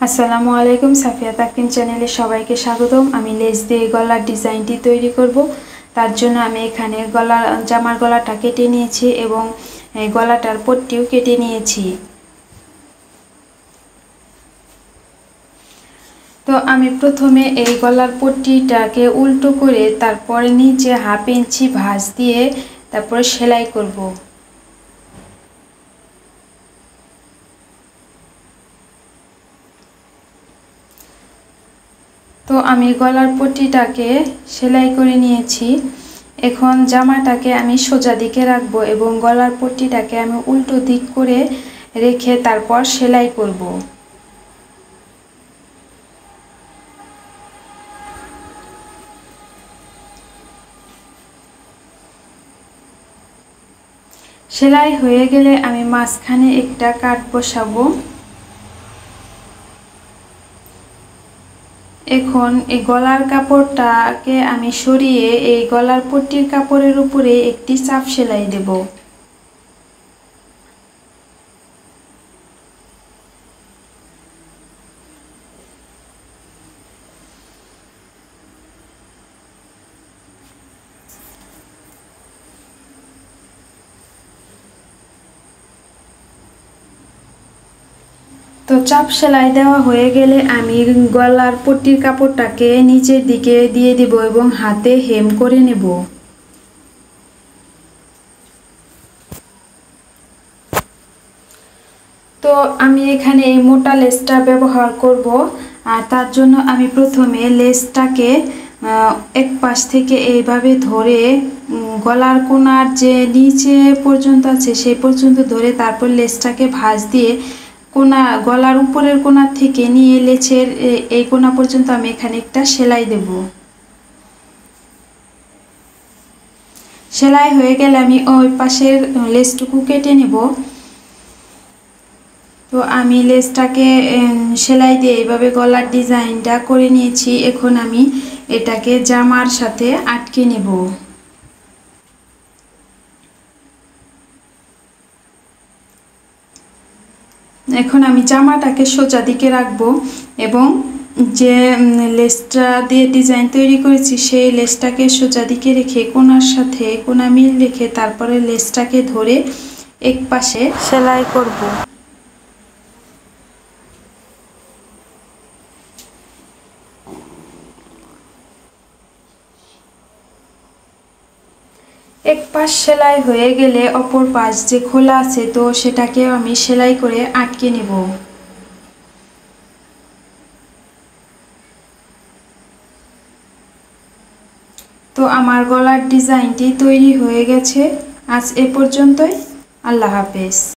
আসসালামু আলাইকুম, সাফিয়া তাকিম চ্যানেলে সবাইকে স্বাগতম। আমি লেস দিয়ে গলার ডিজাইনটি তৈরি করব। তার জন্য আমি এখানে জামার গলাটা কেটে নিয়েছি এবং গলাটার পট্টিও কেটে নিয়েছি। তো আমি প্রথমে এই গলার পট্টিটাকে উল্টো করে তারপরে নিচে 1/2 ইঞ্চি ভাঁজ দিয়ে তারপরে সেলাই করব। তো আমি গলার পট্টিটাকে সেলাই করে নিয়েছি। এখন জামাটাকে আমি সোজা দিকে রাখবো এবং গলার পট্টিটাকে আমি উল্টো দিক করে রেখে তারপর সেলাই করব। সেলাই হয়ে গেলে আমি মাঝখানে একটা কাট বসাবো। এখন এই গলার কাপড়টাকে আমি সরিয়ে এই গলার পট্টির কাপড়ের উপরে একটি চাপ সেলাই দেব। তো চাপ সেলাই দেওয়া হয়ে গেলে আমি গলার পট্টির কাপড়টাকে নিচের দিকে দিয়ে দিব এবং হাতে হেম করে নেব। তো আমি এখানে এই মোটা লেসটা ব্যবহার করব। আর তার জন্য আমি প্রথমে লেসটাকে এক পাশ থেকে এইভাবে ধরে গলার কোণার যে নিচে পর্যন্ত আছে সেই পর্যন্ত ধরে তারপর লেসটাকে ভাঁজ দিয়ে গলার উপরের কোণা থেকে নিয়ে লেচের এই কোণা পর্যন্ত আমি এখানে একটা সেলাই দেব। সেলাই হয়ে গেলে আমি ওই পাশের লেসটুকু কেটে নেব। তো আমি লেসটাকে সেলাই দিয়ে এইভাবে গলার ডিজাইনটা করে নিয়েছি। এখন আমি এটাকে জামার সাথে আটকে নেব। এখন আমি জামাটাকে সোজা দিকে রাখবো এবং যে লেসটা দিয়ে ডিজাইন তৈরি করেছি সেই লেসটাকে সোজা দিকে রেখে কোণার সাথে কোণা মিল রেখে তারপরে লেসটাকে ধরে এক পাশে সেলাই করব। এক পাশ সেলাই হয়ে গেলে অপর পাশ যে খোলা আছে তো সেটাকে আমি সেলাই করে আটকে নেব। তো আমার গলার ডিজাইনটি তৈরি হয়ে গেছে। আজ এ পর্যন্তই। আল্লাহ হাফেজ।